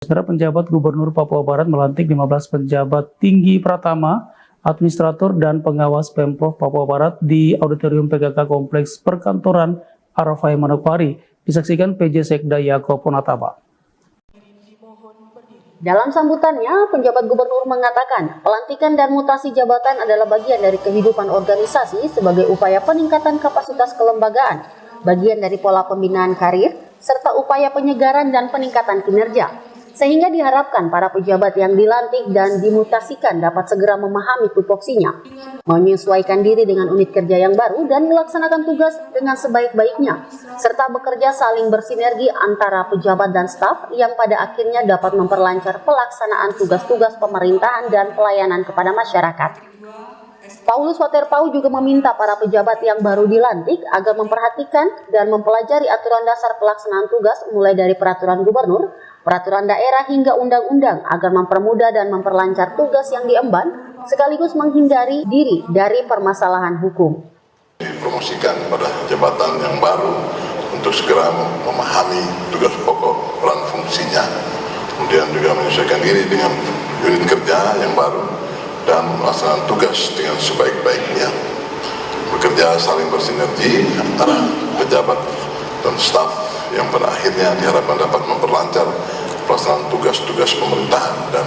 Saudara, penjabat Gubernur Papua Barat melantik 15 pejabat tinggi pratama, administrator, dan pengawas Pemprov Papua Barat di Auditorium PKK Kompleks Perkantoran Arafai Manokwari. Disaksikan PJ Sekda Yaakob Ponataba. Dalam sambutannya, penjabat gubernur mengatakan pelantikan dan mutasi jabatan adalah bagian dari kehidupan organisasi sebagai upaya peningkatan kapasitas kelembagaan, bagian dari pola pembinaan karir, serta upaya penyegaran dan peningkatan kinerja. Sehingga diharapkan para pejabat yang dilantik dan dimutasikan dapat segera memahami tupoksinya, menyesuaikan diri dengan unit kerja yang baru dan melaksanakan tugas dengan sebaik-baiknya, serta bekerja saling bersinergi antara pejabat dan staf yang pada akhirnya dapat memperlancar pelaksanaan tugas-tugas pemerintahan dan pelayanan kepada masyarakat. Paulus Waterpau juga meminta para pejabat yang baru dilantik agar memperhatikan dan mempelajari aturan dasar pelaksanaan tugas mulai dari peraturan gubernur, peraturan daerah hingga undang-undang agar mempermudah dan memperlancar tugas yang diemban sekaligus menghindari diri dari permasalahan hukum. Dipromosikan pada jabatan yang baru untuk segera memahami tugas pokok, peran fungsinya, kemudian juga menyesuaikan diri dengan unit kerja yang baru dan melaksanakan tugas dengan sebaik-baiknya, bekerja saling bersinergi antara pejabat dan staf yang pada akhirnya diharapkan dapat memperlancar pelaksanaan tugas-tugas pemerintahan dan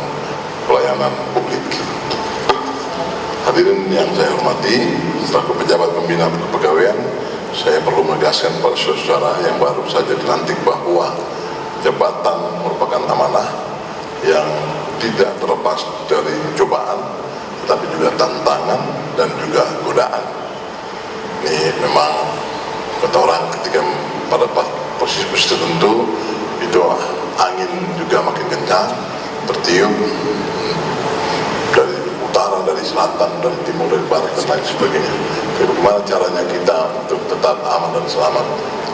pelayanan publik. Hadirin yang saya hormati, selaku pejabat pembina kepegawaian, saya perlu menegaskan pada saudara yang baru saja dilantik bahwa jabatan merupakan amanah yang tidak terlepas dari cobaan, tetapi juga tantangan dan juga godaan. Ini memang kata orang ketika pada posisi tertentu itu angin juga makin kencang, bertiup dari utara, dari selatan, dari timur, dari barat dan lain sebagainya. Jadi bagaimana caranya kita untuk tetap aman dan selamat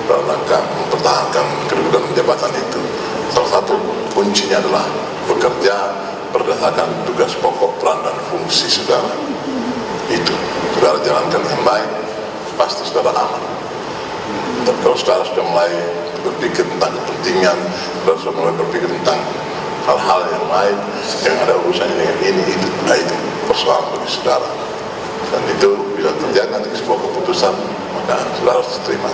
dalam rangka mempertahankan kedudukan jabatan itu? Salah satu kuncinya adalah bekerja berdasarkan tugas pokok, peran dan fungsi saudara. Itu saudara jalankan yang baik, pasti saudara aman. Dan kalau saudara sudah mulai berpikir tentang kepentingan, saudara sudah mulai berpikir tentang hal-hal yang lain yang ada urusannya dengan itu persoalan bagi saudara. Dan itu bila terjadi nanti sebuah keputusan, maka saudara harus terima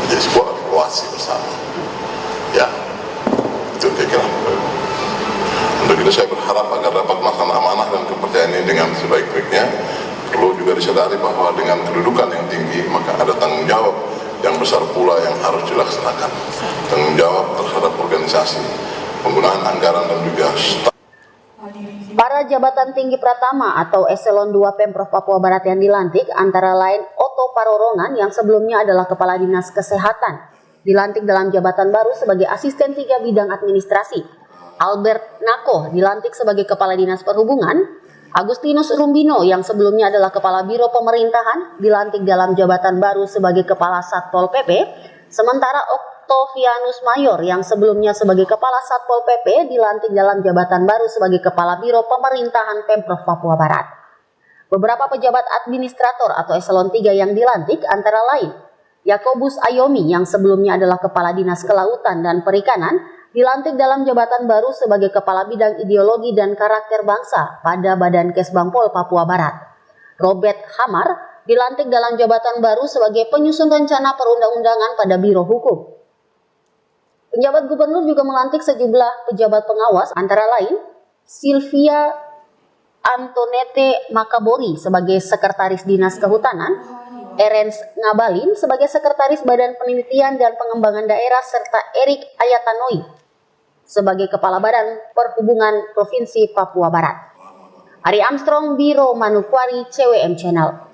menjadi sebuah evaluasi bersama. Ya, itu kira-kira. Untuk itu saya berharap agar dapat melaksanakan amanah dan kepercayaan ini dengan sebaik-baiknya. Perlu juga disadari bahwa dengan kedudukan yang tinggi, maka ada tanggung jawab yang besar pula yang harus dilaksanakan. Tanggung jawab terhadap organisasi, penggunaan anggaran dan juga staf. Para jabatan tinggi pratama atau Eselon 2 Pemprov Papua Barat yang dilantik antara lain Otto Parorongan yang sebelumnya adalah Kepala Dinas Kesehatan, dilantik dalam jabatan baru sebagai Asisten 3 Bidang Administrasi. Albert Nako dilantik sebagai Kepala Dinas Perhubungan. Agustinus Rumbino yang sebelumnya adalah Kepala Biro Pemerintahan dilantik dalam jabatan baru sebagai Kepala Satpol PP. Sementara Octavianus Mayor yang sebelumnya sebagai Kepala Satpol PP dilantik dalam jabatan baru sebagai Kepala Biro Pemerintahan Pemprov Papua Barat. Beberapa pejabat administrator atau Eselon 3 yang dilantik antara lain Yakobus Ayomi yang sebelumnya adalah Kepala Dinas Kelautan dan Perikanan dilantik dalam jabatan baru sebagai Kepala Bidang Ideologi dan Karakter Bangsa pada Badan Kesbangpol Papua Barat. Robert Hamar dilantik dalam jabatan baru sebagai Penyusun Rencana Perundang-undangan pada Biro Hukum. Penjabat gubernur juga melantik sejumlah pejabat pengawas antara lain Sylvia Antonete Makabori sebagai Sekretaris Dinas Kehutanan, Erens Ngabalin sebagai Sekretaris Badan Penelitian dan Pengembangan Daerah, serta Erik Ayatanoi sebagai Kepala Badan Perhubungan Provinsi Papua Barat. Ari Armstrong, Biro Manokwari, CWM Channel.